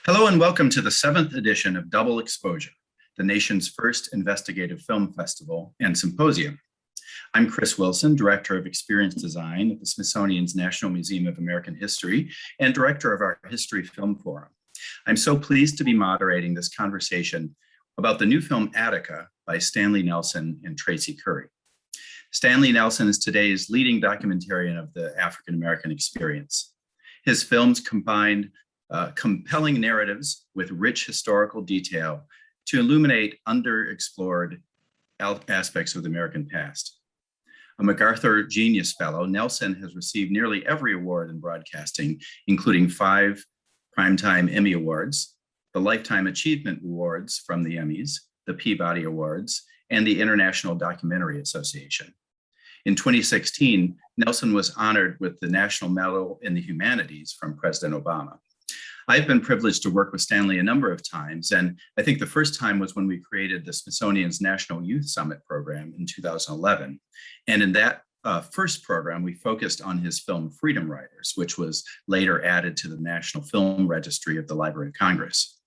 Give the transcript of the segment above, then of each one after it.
Hello and welcome to the seventh edition of Double Exposure, the nation's first investigative film festival and symposium. I'm Chris Wilson, Director of Experience Design at the Smithsonian's National Museum of American History and Director of our History Film Forum. I'm so pleased to be moderating this conversation about the new film Attica by Stanley Nelson and Tracy Curry. Stanley Nelson is today's leading documentarian of the African American experience. His films combined compelling narratives with rich historical detail to illuminate underexplored aspects of the American past. A MacArthur Genius Fellow, Nelson has received nearly every award in broadcasting, including 5 Primetime Emmy Awards, the Lifetime Achievement Awards from the Emmys, the Peabody Awards, and the International Documentary Association. In 2016, Nelson was honored with the National Medal in the Humanities from President Obama. I've been privileged to work with Stanley a number of times, and I think the first time was when we created the Smithsonian's National Youth Summit program in 2011. And in that first program, we focused on his film Freedom Riders, which was later added to the National Film Registry of the Library of Congress.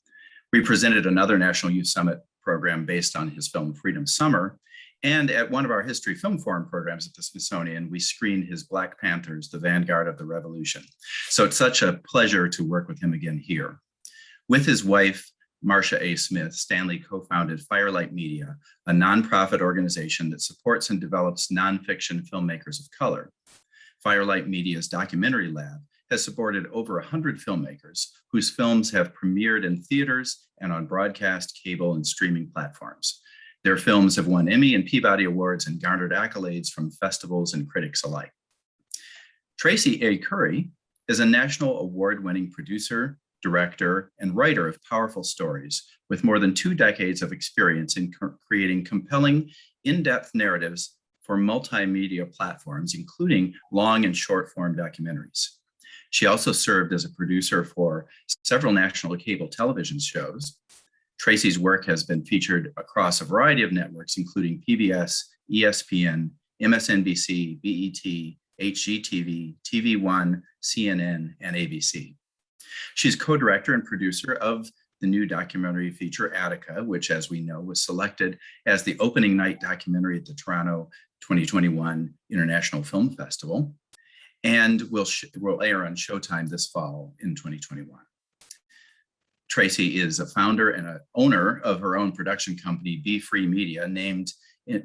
We presented another National Youth Summit program based on his film Freedom Summer. And at one of our History Film Forum programs at the Smithsonian, we screened his Black Panthers, The Vanguard of the Revolution. So it's such a pleasure to work with him again here. With his wife, Marcia A. Smith, Stanley co-founded Firelight Media, a nonprofit organization that supports and develops nonfiction filmmakers of color. Firelight Media's documentary lab has supported over 100 filmmakers whose films have premiered in theaters and on broadcast, cable, and streaming platforms. Their films have won Emmy and Peabody Awards and garnered accolades from festivals and critics alike. Tracy A. Curry is a national award-winning producer, director, and writer of powerful stories with more than 2 decades of experience in creating compelling, in-depth narratives for multimedia platforms, including long and short-form documentaries. She also served as a producer for several national cable television shows. Tracy's work has been featured across a variety of networks, including PBS, ESPN, MSNBC, BET, HGTV, TV One, CNN, and ABC. She's co-director and producer of the new documentary feature Attica, which, as we know, was selected as the opening night documentary at the Toronto 2021 International Film Festival, and will air on Showtime this fall in 2021. Tracy is a founder and an owner of her own production company, Be Free Media, named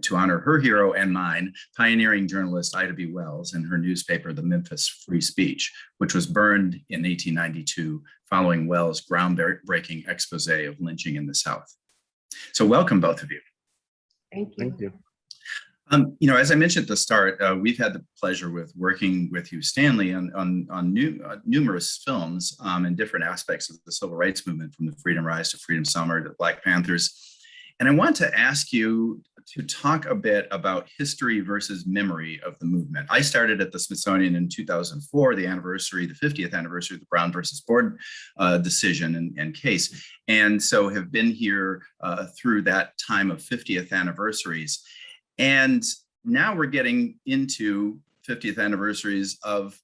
to honor her hero and mine, pioneering journalist Ida B. Wells, and her newspaper, the Memphis Free Speech, which was burned in 1892 following Wells' groundbreaking expose of lynching in the South. So welcome, both of you. Thank you. Thank you. As I mentioned at the start, we've had the pleasure with working with you, Stanley, on numerous films in different aspects of the civil rights movement, from the Freedom Rise to Freedom Summer to Black Panthers. And I want to ask you to talk a bit about history versus memory of the movement. I started at the Smithsonian in 2004, the 50th anniversary of the Brown versus Board decision and case. And so have been here through that time of 50th anniversaries. And now we're getting into 50th anniversaries of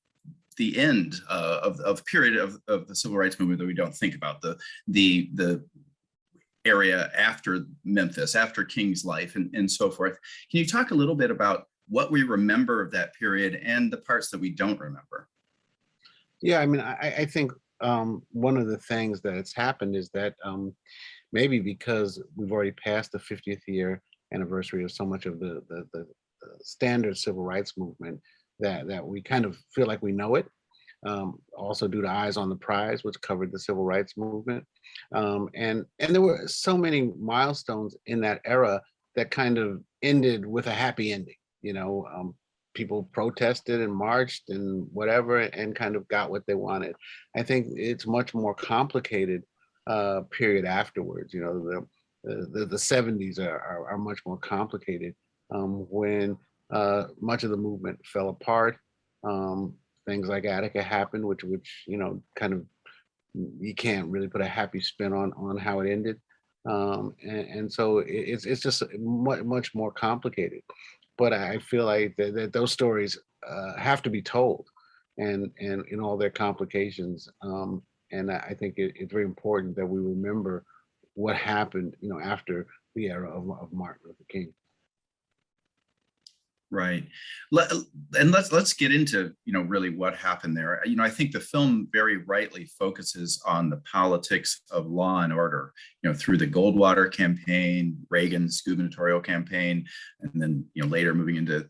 the end of period of the civil rights movement that we don't think about, the area after Memphis, after King's life, and so forth. Can you talk a little bit about what we remember of that period and the parts that we don't remember? Yeah, I mean, I think one of the things that's happened is that maybe because we've already passed the 50th year anniversary of so much of the standard civil rights movement, that we kind of feel like we know it. Also due to Eyes on the Prize, which covered the civil rights movement. And there were so many milestones in that era that kind of ended with a happy ending. People protested and marched and whatever, and kind of got what they wanted. I think it's much more complicated period afterwards. The 70s are much more complicated when much of the movement fell apart. Things like Attica happened, which kind of, you can't really put a happy spin on how it ended. And so it's just much more complicated. But I feel like that those stories have to be told, and in all their complications. And I think it's very important that we remember what happened, after the era of Martin Luther King. Right. Let, and let's get into, really what happened there. I think the film very rightly focuses on the politics of law and order, through the Goldwater campaign, Reagan's gubernatorial campaign, and then, later moving into,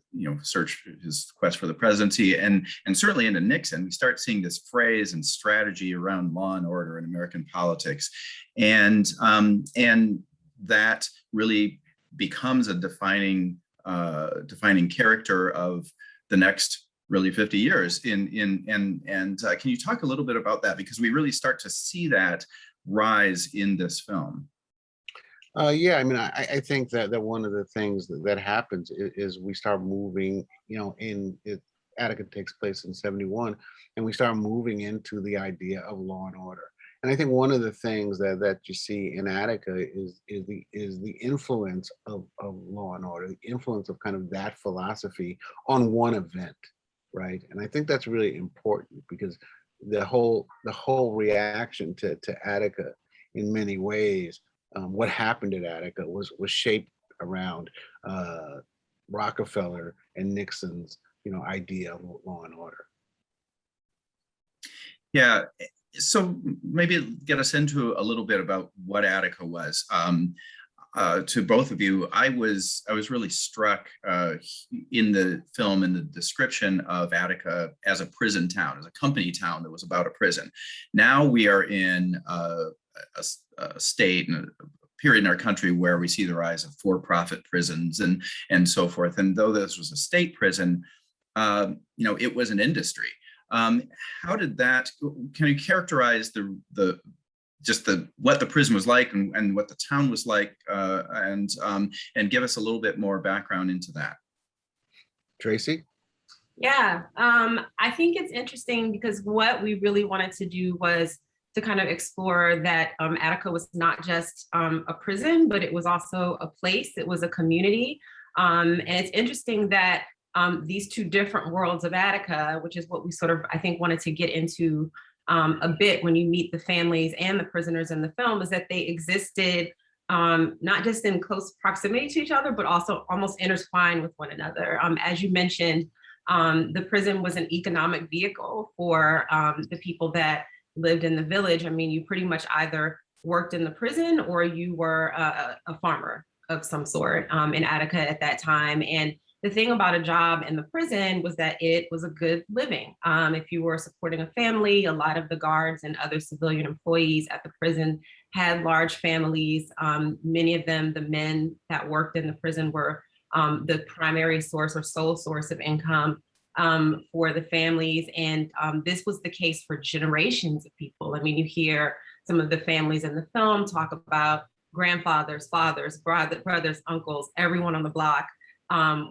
his quest for the presidency, and certainly into Nixon. We start seeing this phrase and strategy around law and order in American politics. And that really becomes a defining character of the next really 50 years can you talk a little bit about that, because we really start to see that rise in this film? Yeah, I mean, I think that one of the things that happens is we start moving, Attica takes place in 71, and we start moving into the idea of law and order. And I think one of the things that you see in Attica is the influence of law and order, the influence of kind of that philosophy on one event, right? And I think that's really important, because the whole reaction to Attica, in many ways, what happened at Attica was shaped around Rockefeller and Nixon's idea of law and order. Yeah. So maybe get us into a little bit about what Attica was. To both of you, I was really struck in the film, in the description of Attica as a prison town, as a company town that was about a prison. Now we are in a state and a period in our country where we see the rise of for-profit prisons and so forth. And though this was a state prison, it was an industry. How did that? Can you characterize what the prison was like and what the town was like, and give us a little bit more background into that? Tracy? Yeah, I think it's interesting because what we really wanted to do was to kind of explore that Attica was not just a prison, but it was also a place, it was a community. And it's interesting that these two different worlds of Attica, which is what we sort of, I think, wanted to get into a bit when you meet the families and the prisoners in the film, is that they existed not just in close proximity to each other, but also almost intertwined with one another. As you mentioned, the prison was an economic vehicle for the people that lived in the village. I mean, you pretty much either worked in the prison or you were a farmer of some sort in Attica at that time. And the thing about a job in the prison was that it was a good living. If you were supporting a family, a lot of the guards and other civilian employees at the prison had large families. Many of them, the men that worked in the prison, were the primary source or sole source of income for the families. And this was the case for generations of people. I mean, you hear some of the families in the film talk about grandfathers, fathers, brothers, uncles, everyone on the block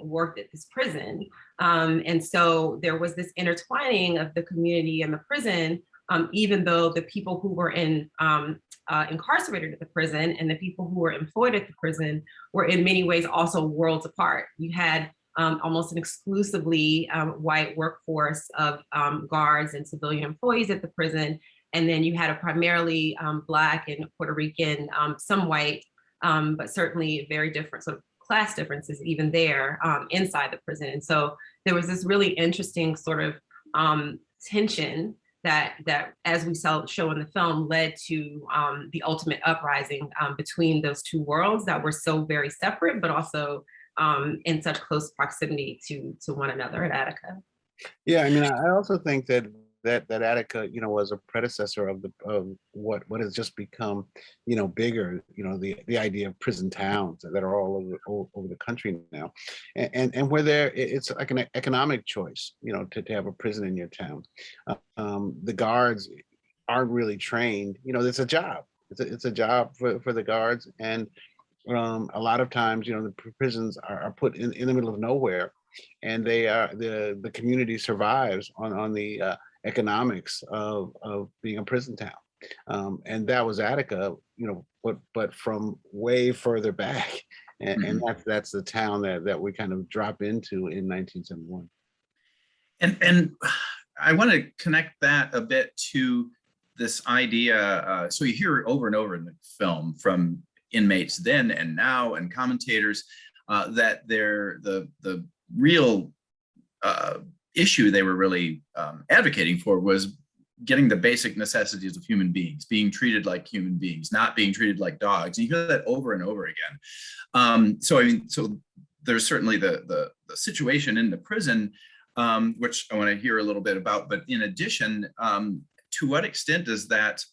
worked at this prison. And so there was this intertwining of the community and the prison, even though the people who were incarcerated at the prison and the people who were employed at the prison were in many ways also worlds apart. You had almost an exclusively white workforce of guards and civilian employees at the prison. And then you had a primarily Black and Puerto Rican, some white, but certainly very different sort of class differences even there inside the prison. And so there was this really interesting sort of tension that as we show in the film, led to the ultimate uprising between those two worlds that were so very separate, but also in such close proximity to one another at Attica. Yeah, I mean, I also think that Attica, was a predecessor of what has just become, bigger, the idea of prison towns that are all over the country now, and where it's like an economic choice, to have a prison in your town. The guards aren't really trained, it's a job. It's a job for the guards, and a lot of times, the prisons are put in the middle of nowhere, and they are the community survives on the economics of being a prison town, and that was Attica, but from way further back, and that's the town that we kind of drop into in 1971. And I want to connect that a bit to this idea, so you hear over and over in the film from inmates then and now and commentators that the real issue they were really advocating for was getting the basic necessities of human beings, being treated like human beings, not being treated like dogs. And you hear that over and over again. So there's certainly the situation in the prison, which I want to hear a little bit about. But in addition, to what extent does that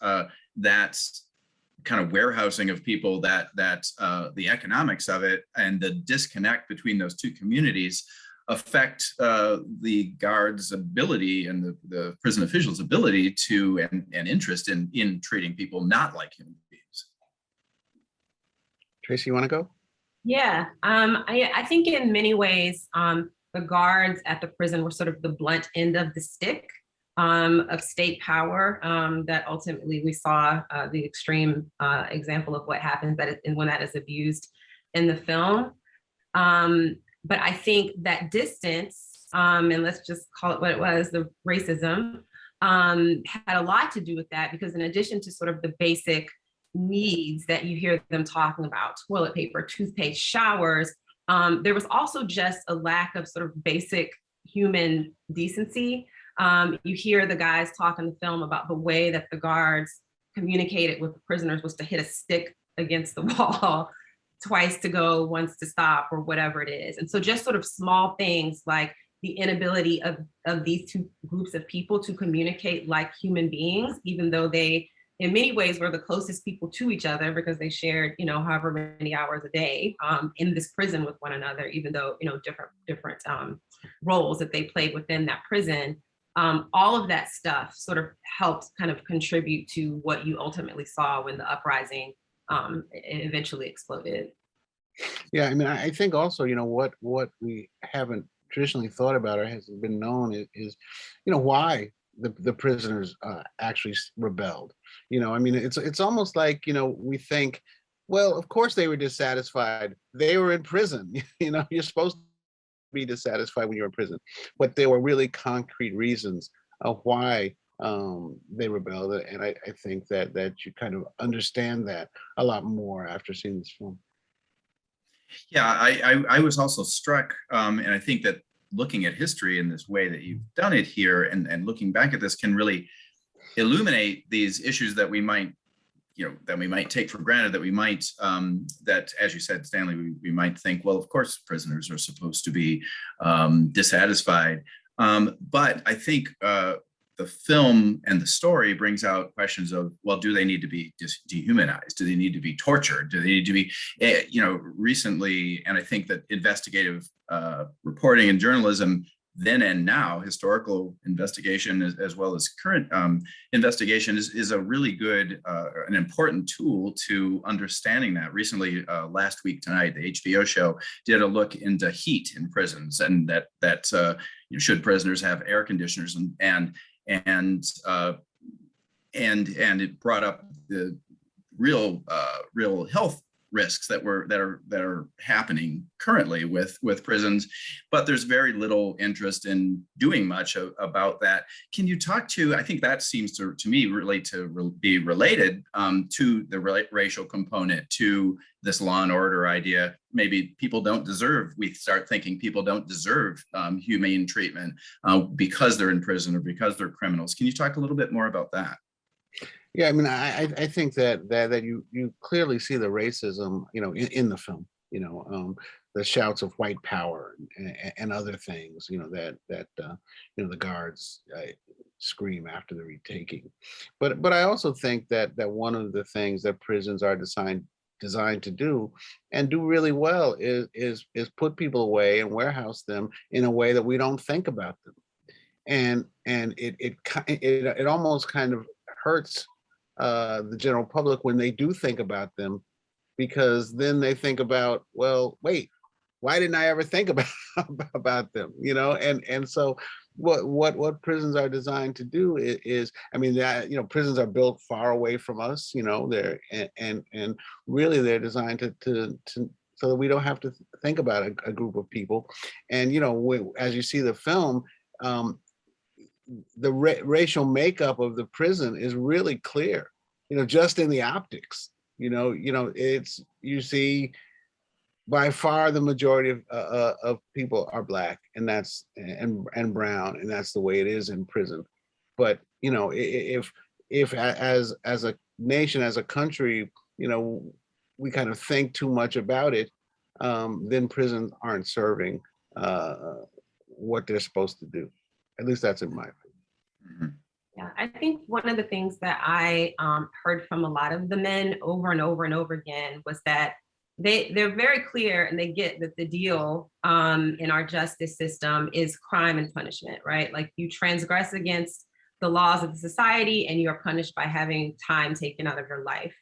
kind of warehousing of people, that the economics of it and the disconnect between those two communities affect the guards' ability and the prison officials' ability to and interest in treating people not like human beings? Tracy, you want to go? Yeah, I think in many ways, the guards at the prison were sort of the blunt end of the stick of state power that ultimately we saw the extreme example of what happens when that is abused in the film. But I think that distance, and let's just call it what it was, the racism, had a lot to do with that, because in addition to sort of the basic needs that you hear them talking about, toilet paper, toothpaste, showers, there was also just a lack of sort of basic human decency. You hear the guys talk in the film about the way that the guards communicated with the prisoners was to hit a stick against the wall twice to go, once to stop, or whatever it is. And so just sort of small things like the inability of these two groups of people to communicate like human beings, even though they, in many ways, were the closest people to each other because they shared, however many hours a day in this prison with one another, even though, different roles that they played within that prison. All of that stuff sort of helped kind of contribute to what you ultimately saw when the uprising eventually exploded. Yeah, I mean, I think also, what we haven't traditionally thought about or has been known is why the prisoners actually rebelled. I mean, it's almost like, we think, well, of course they were dissatisfied. They were in prison. You're supposed to be dissatisfied when you're in prison, but there were really concrete reasons of why they rebelled, and I think that you kind of understand that a lot more after seeing this film. Yeah, I was also struck, and I think that looking at history in this way that you've done it here, and looking back at this, can really illuminate these issues that we might take for granted, that we might, that, as you said, Stanley, we might think, well, of course, prisoners are supposed to be dissatisfied. But I think the film and the story brings out questions of, well, do they need to be dehumanized? Do they need to be tortured? Do they need to be, recently, and I think that investigative reporting and journalism then and now, historical investigation as well as current investigation is a really good, an important tool to understanding that. Recently, last week tonight, the HBO show did a look into heat in prisons, and that should prisoners have air conditioners, and it brought up the real health risks that are happening currently with prisons, but there's very little interest in doing much about that. Can you talk to? I think that seems to me really to be related to the racial component, to this law and order idea. Maybe people don't deserve. We start thinking people don't deserve humane treatment because they're in prison or because they're criminals. Can you talk a little bit more about that? Yeah, I mean, I think that you clearly see the racism, in the film. The shouts of white power and other things, that the guards scream after the retaking. But I also think that one of the things that prisons are designed to do and do really well is put people away and warehouse them in a way that we don't think about them, and it almost kind of hurts the general public when they do think about them, because then they think about, well, wait, why didn't I ever think about them? And so what prisons are designed to do is, I mean, that prisons are built far away from us. They're and really they're designed to so that we don't have to think about a group of people. And as you see the film, the racial makeup of the prison is really clear, just in the optics. You see by far the majority of people are Black, and that's and brown, and that's the way it is in prison. But if as a nation, as a country, we kind of think too much about it, then prisons aren't serving what they're supposed to do. At least that's in my opinion. Yeah, I think one of the things that I heard from a lot of the men over and over and over again was that they're very clear, and they get that the deal in our justice system is crime and punishment, right? Like, you transgress against the laws of the society and you are punished by having time taken out of your life.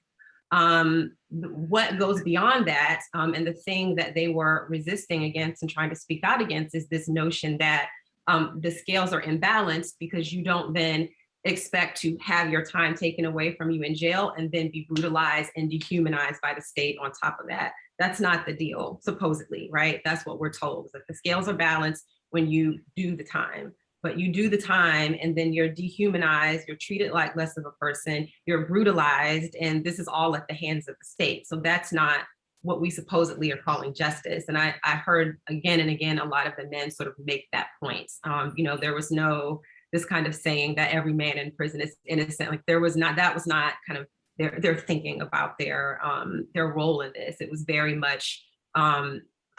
What goes beyond that, and the thing that they were resisting against and trying to speak out against, is this notion that the scales are imbalanced, because you don't then expect to have your time taken away from you in jail and then be brutalized and dehumanized by the state on top of that. That's not the deal, supposedly, right? That's what we're told, is that the scales are balanced when you do the time. But you do the time and then you're dehumanized, you're treated like less of a person, you're brutalized, and this is all at the hands of the state. So that's not what we supposedly are calling justice. And I heard again and again a lot of the men sort of make that point. There was no this kind of saying that every man in prison is innocent. Like, that was not kind of their thinking about their role in this. It was very much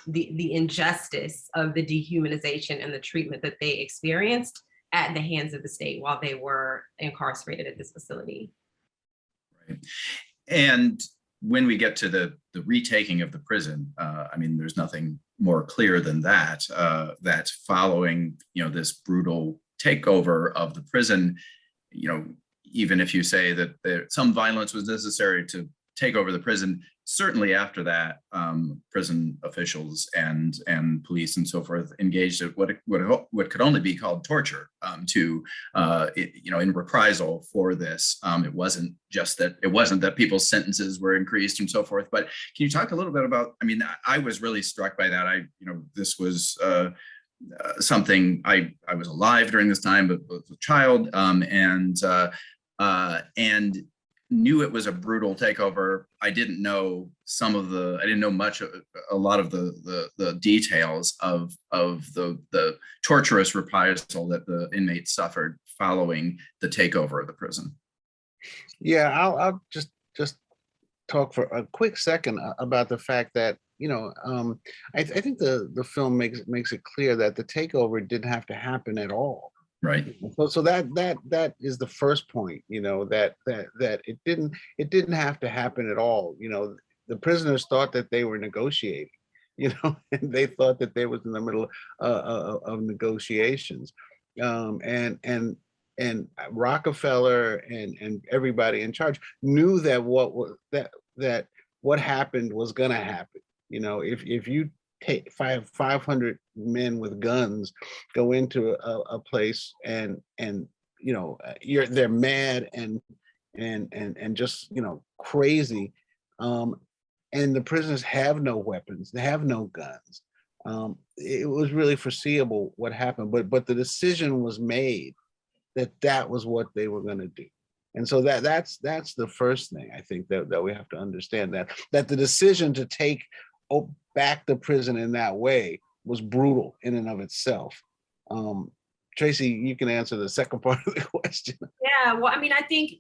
the injustice of the dehumanization and the treatment that they experienced at the hands of the state while they were incarcerated at this facility. Right. And when we get to the retaking of the prison, there's nothing more clear than that, that following, this brutal takeover of the prison, even if you say that some violence was necessary to take over the prison, certainly after that, prison officials and police and so forth engaged at what could only be called torture, in reprisal for this. It wasn't that people's sentences were increased and so forth. But can you talk a little bit about? I was really struck by that. This was something I was alive during this time, but was a child, and knew it was a brutal takeover. I didn't know much, a lot of the details of the torturous reprisal that the inmates suffered following the takeover of the prison. Yeah, I'll just talk for a quick second about the fact that, I think the film makes it clear that the takeover didn't have to happen at all. Right. So that is the first point, that it didn't have to happen at all. The prisoners thought that they were negotiating, and they thought that they was in the middle of negotiations, and Rockefeller and everybody in charge knew that what happened was going to happen. If you take 500 men with guns go into a place and they're mad and just crazy, and the prisoners have no weapons, they have no guns. It was really foreseeable what happened, but the decision was made that was what they were going to do. And so that's the first thing I think that we have to understand, that the decision to take back the prison in that way was brutal in and of itself. Tracy, you can answer the second part of the question. Yeah, well, I think,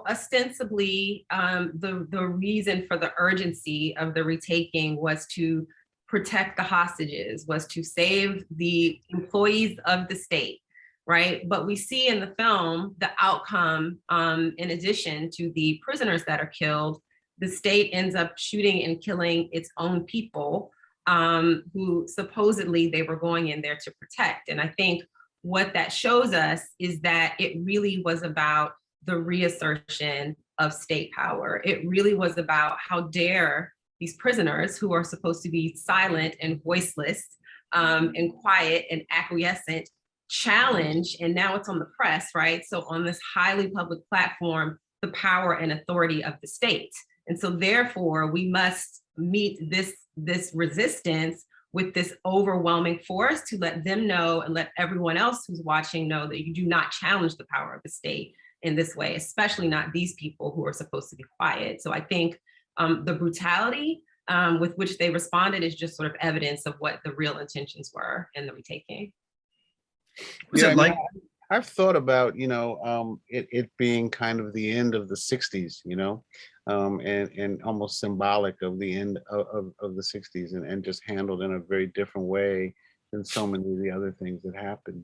ostensibly, the reason for the urgency of the retaking was to protect the hostages, was to save the employees of the state, right? But we see in the film the outcome, in addition to the prisoners that are killed, the state ends up shooting and killing its own people, who supposedly they were going in there to protect. And I think what that shows us is that it really was about the reassertion of state power. It really was about how dare these prisoners, who are supposed to be silent and voiceless, and quiet and acquiescent, challenge, and now it's on the press, right? So on this highly public platform, the power and authority of the state. And so therefore we must meet this resistance with this overwhelming force to let them know and let everyone else who's watching know that you do not challenge the power of the state in this way, especially not these people who are supposed to be quiet. So I think the brutality with which they responded is just sort of evidence of what the real intentions were in the retaking. Was Yeah, it I mean, like, I've thought about, it being kind of the end of the 60s, and almost symbolic of the end of the 60s, and just handled in a very different way than so many of the other things that happened,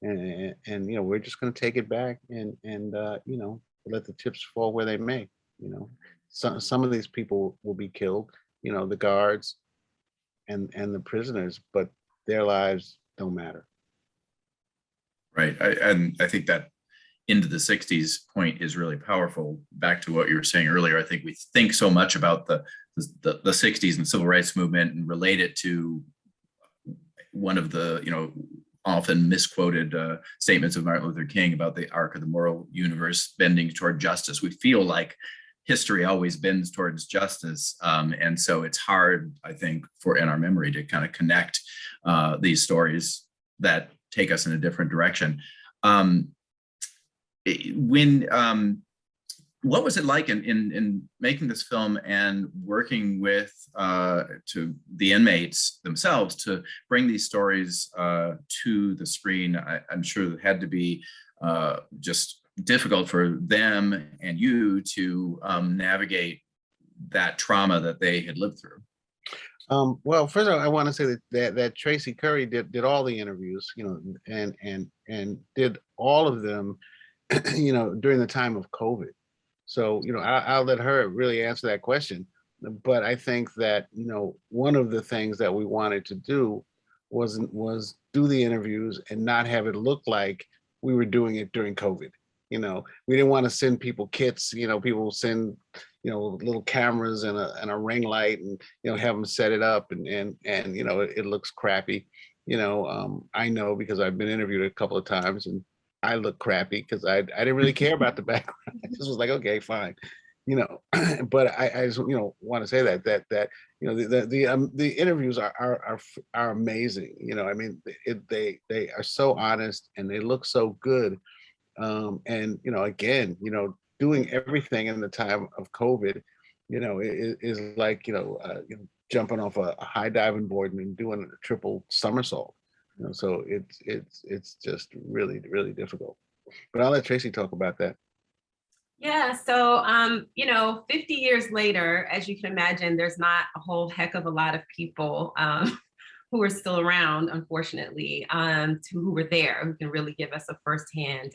we're just going to take it back and let the chips fall where they may, you know. Some of these people will be killed, the guards and the prisoners, but their lives don't matter. right? And I think that into the 60s point is really powerful. Back to what you were saying earlier, I think we think so much about the 60s and civil rights movement and relate it to one of the, often misquoted statements of Martin Luther King about the arc of the moral universe bending toward justice. We feel like history always bends towards justice. And so it's hard, I think, in our memory to kind of connect these stories that take us in a different direction. What was it like in making this film and working with to the inmates themselves to bring these stories to the screen? I'm sure it had to be just difficult for them and you to navigate that trauma that they had lived through. Well, first of all, I want to say that Tracy Curry did all the interviews, and did all of them, during the time of COVID. So, I'll let her really answer that question. But I think that, one of the things that we wanted to do was do the interviews and not have it look like we were doing it during COVID. We didn't want to send people kits, people send, little cameras and a ring light and, have them set it up and it looks crappy. I know because I've been interviewed a couple of times and I look crappy because I didn't really care about the background. I just was like, okay, fine, But I just want to say that the interviews are amazing. I mean, they are so honest and they look so good. And again, doing everything in the time of COVID, is like jumping off a high diving board and doing a triple somersault. So it's just really, really difficult. But I'll let Tracy talk about that. Yeah, so 50 years later, as you can imagine, there's not a whole heck of a lot of people who are still around, unfortunately, who were there, who can really give us a firsthand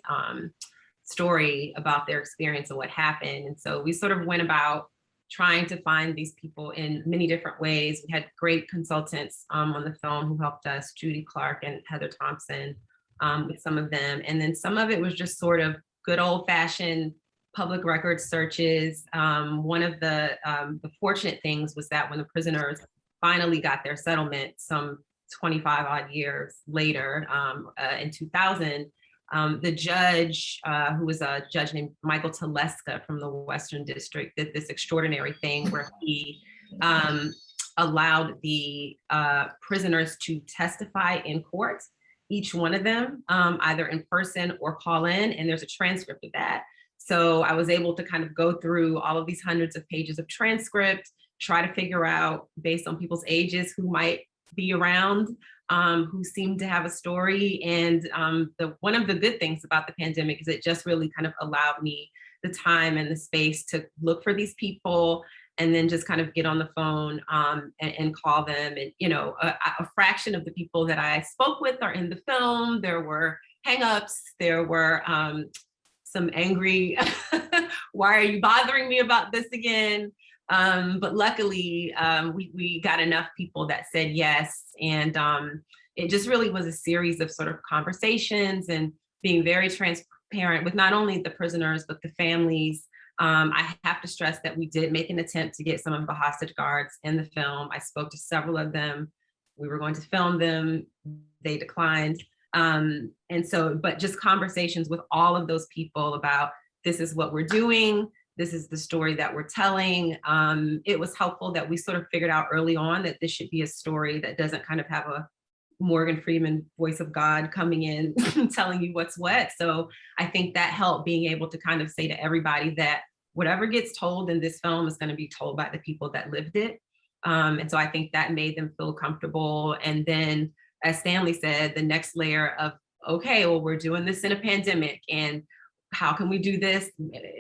story about their experience and what happened. And so we sort of went about trying to find these people in many different ways. We had great consultants on the film who helped us, Judy Clark and Heather Thompson, with some of them. And then some of it was just sort of good old fashioned public record searches. One of the fortunate things was that when the prisoners finally got their settlement some 25 odd years later, in 2000, the judge, who was a judge named Michael Teleska from the Western District, did this extraordinary thing where he allowed the prisoners to testify in court, each one of them, either in person or call in, and there's a transcript of that. So I was able to kind of go through all of these hundreds of pages of transcript, try to figure out, based on people's ages, who might be around, who seemed to have a story. And one of the good things about the pandemic is it just really kind of allowed me the time and the space to look for these people and then just kind of get on the phone and call them. And, a fraction of the people that I spoke with are in the film. There were hangups, there were some angry, why are you bothering me about this again? But luckily, we got enough people that said yes. And it just really was a series of sort of conversations and being very transparent with not only the prisoners, but the families. I have to stress that we did make an attempt to get some of the hostage guards in the film. I spoke to several of them. We were going to film them. They declined. But just conversations with all of those people about this is what we're doing. this is the story that we're telling. It was helpful that we sort of figured out early on that this should be a story that doesn't kind of have a Morgan Freeman voice of God coming in telling you what's what. So I think that helped, being able to kind of say to everybody that whatever gets told in this film is going to be told by the people that lived it. And so I think that made them feel comfortable. And then, as Stanley said, the next layer of, okay, well, we're doing this in a pandemic, and how can we do this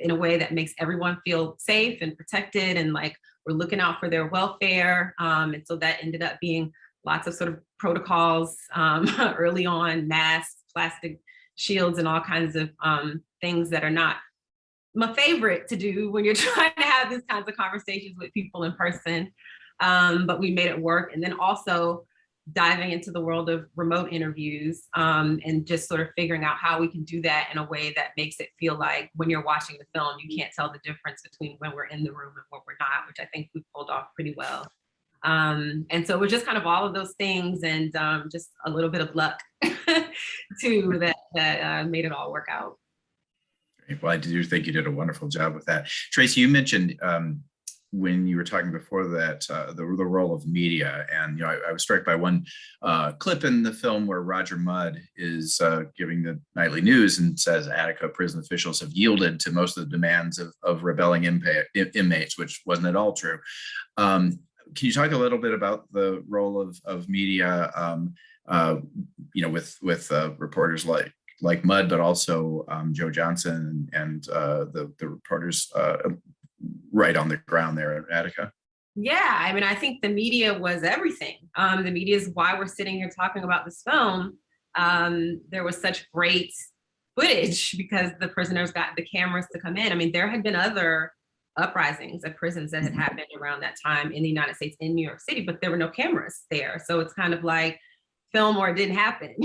in a way that makes everyone feel safe and protected, and like we're looking out for their welfare. And so that ended up being lots of sort of protocols early on, masks, plastic shields, and all kinds of things that are not my favorite to do when you're trying to have these kinds of conversations with people in person. But we made it work. And then also diving into the world of remote interviews, and just sort of figuring out how we can do that in a way that makes it feel like when you're watching the film, you can't tell the difference between when we're in the room and when we're not, which I think we pulled off pretty well. And so it was just kind of all of those things, and just a little bit of luck too, that made it all work out. Well, I do think you did a wonderful job with that. Tracy, you mentioned when you were talking before that, the role of media. And, I was struck by one clip in the film where Roger Mudd is giving the nightly news and says Attica prison officials have yielded to most of the demands of rebelling inmates, which wasn't at all true. Can you talk a little bit about the role of media, with reporters like Mudd, but also Joe Johnson and the reporters right on the ground there at Attica? Yeah, I mean, I think the media was everything. The media is why we're sitting here talking about this film. There was such great footage because the prisoners got the cameras to come in. I mean, there had been other uprisings at prisons that had happened around that time in the United States, in New York City, but there were no cameras there. So it's kind of like film or it didn't happen,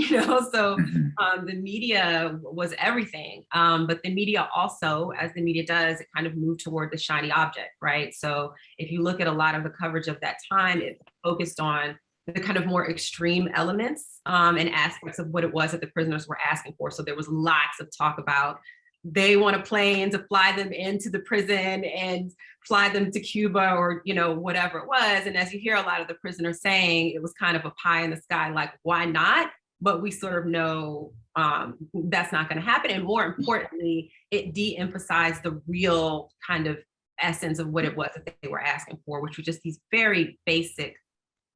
So the media was everything. But the media also, as the media does, it kind of moved toward the shiny object, right? So if you look at a lot of the coverage of that time, it focused on the kind of more extreme elements and aspects of what it was that the prisoners were asking for. So there was lots of talk about they want a plane to fly them into the prison and fly them to Cuba or, whatever it was. And as you hear a lot of the prisoners saying, it was kind of a pie in the sky, like, why not? But we sort of know that's not going to happen. And more importantly, it de-emphasized the real kind of essence of what it was that they were asking for, which was just these very basic,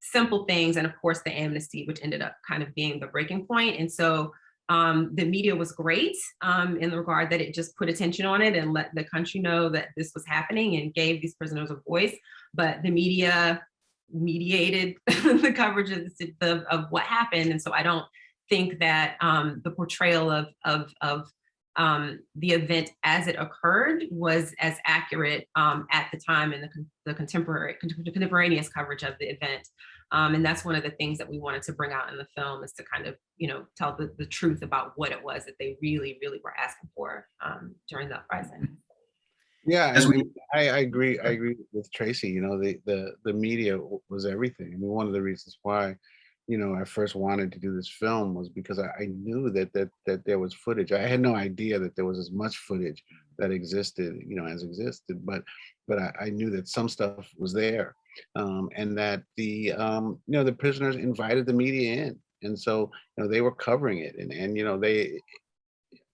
simple things. And of course, the amnesty, which ended up kind of being the breaking point. And so the media was great in the regard that it just put attention on it and let the country know that this was happening and gave these prisoners a voice. But the media mediated the coverage of what happened. And so I don't think that the portrayal of the event as it occurred was as accurate at the time in the contemporaneous coverage of the event. And that's one of the things that we wanted to bring out in the film, is to kind of, tell the truth about what it was that they really, really were asking for during the uprising. Yeah, I agree. I agree with Tracy. The media was everything. I mean, one of the reasons why, I first wanted to do this film was because I knew that there was footage. I had no idea that there was as much footage that existed, as existed. But I knew that some stuff was there, and that the prisoners invited the media in, and so they were covering it, and they,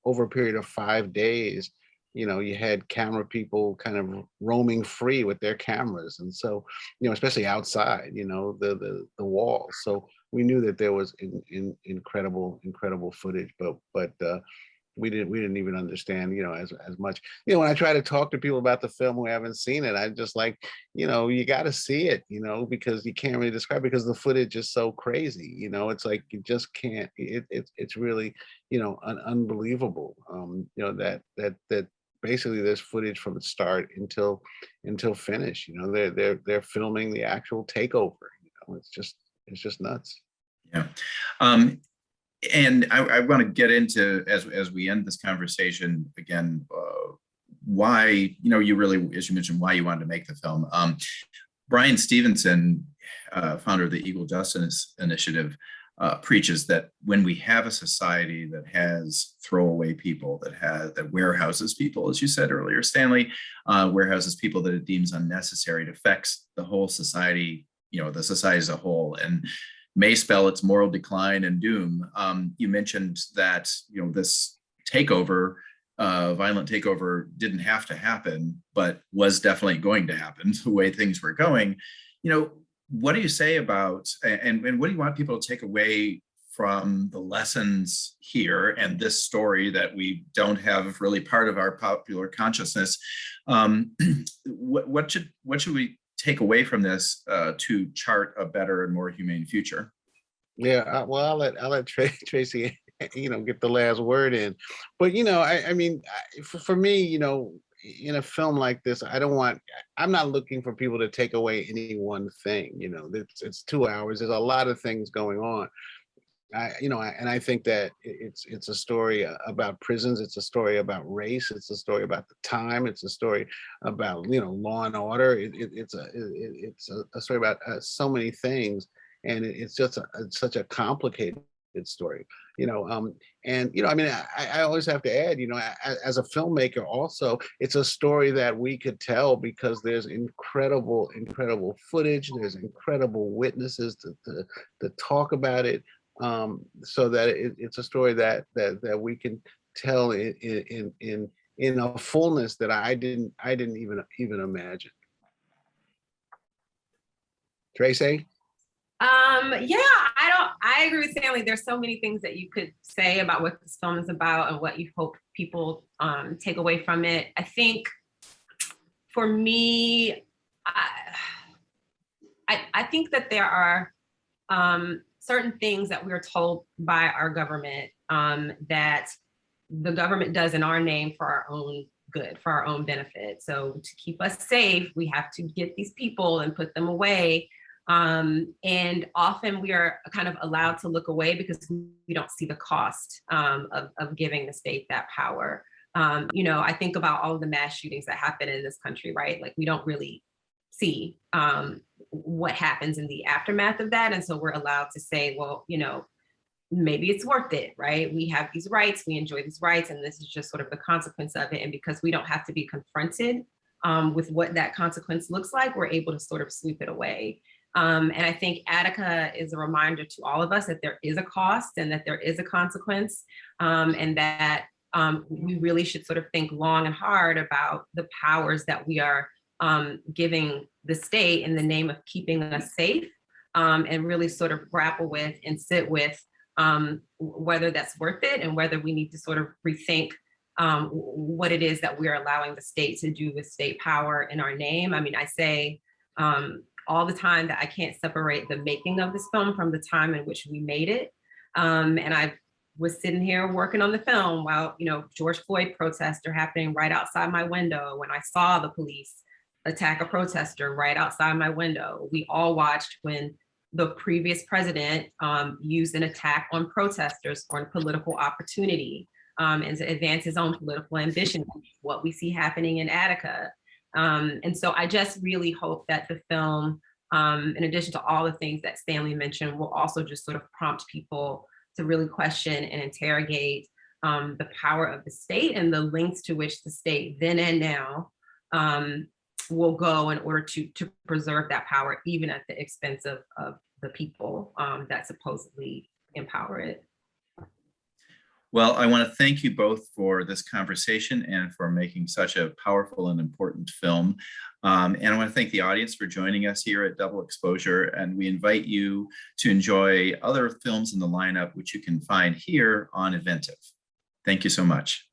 over a period of 5 days, you had camera people kind of roaming free with their cameras. And so, especially outside, the walls. So we knew that there was incredible footage, but we didn't even understand, as much. When I try to talk to people about the film who haven't seen it, I just like, you got to see it, because you can't really describe it, because the footage is so crazy. It's like you just can't. It's really, unbelievable. That basically there's footage from the start until finish. They're filming the actual takeover. It's just nuts. Yeah. And I want to get into, as we end this conversation again, why, you really, as you mentioned, why you wanted to make the film. Brian Stevenson, founder of the Equal Justice Initiative, preaches that when we have a society that has throwaway people, that warehouses people, as you said earlier, Stanley, warehouses people that it deems unnecessary, it affects the whole society, the society as a whole, and may spell its moral decline and doom. You mentioned that this takeover, violent takeover, didn't have to happen, but was definitely going to happen the way things were going. What do you say about, and what do you want people to take away from the lessons here and this story that we don't have really part of our popular consciousness? What should we take away from this to chart a better and more humane future? Yeah, well, I'll let Tracy, get the last word in. But for me, in a film like this, I'm not looking for people to take away any one thing. It's 2 hours. There's a lot of things going on. I think that it's a story about prisons. It's a story about race. It's a story about the time. It's a story about law and order. It's a story about so many things, and it's just such a complicated story. I always have to add, as a filmmaker, also, it's a story that we could tell because there's incredible footage. There's incredible witnesses to talk about it. So that it's a story that we can tell in a fullness that I didn't even imagine. Tracy? Yeah, I agree with Stanley. There's so many things that you could say about what this film is about and what you hope people take away from it. I think for me, I think that there are certain things that we're told by our government that the government does in our name for our own good, for our own benefit. So to keep us safe, we have to get these people and put them away. And often we are kind of allowed to look away because we don't see the cost of giving the state that power. I think about all of the mass shootings that happen in this country, right? Like we don't really see what happens in the aftermath of that. And so we're allowed to say, well, maybe it's worth it, right? We have these rights, we enjoy these rights, and this is just sort of the consequence of it. And because we don't have to be confronted with what that consequence looks like, we're able to sort of sweep it away. And I think Attica is a reminder to all of us that there is a cost and that there is a consequence, and that we really should sort of think long and hard about the powers that we are giving the state in the name of keeping us safe, and really sort of grapple with and sit with whether that's worth it and whether we need to sort of rethink what it is that we're allowing the state to do with state power in our name. I mean, I say all the time that I can't separate the making of this film from the time in which we made it. And I was sitting here working on the film while, George Floyd protests are happening right outside my window. When I saw the police attack a protester right outside my window, we all watched when the previous president used an attack on protesters for a political opportunity and to advance his own political ambition, what we see happening in Attica. And so I just really hope that the film, in addition to all the things that Stanley mentioned, will also just sort of prompt people to really question and interrogate the power of the state and the lengths to which the state then and now will go in order to preserve that power, even at the expense of the people that supposedly empower it. Well, I want to thank you both for this conversation and for making such a powerful and important film. And I want to thank the audience for joining us here at Double Exposure. And we invite you to enjoy other films in the lineup, which you can find here on Eventive. Thank you so much.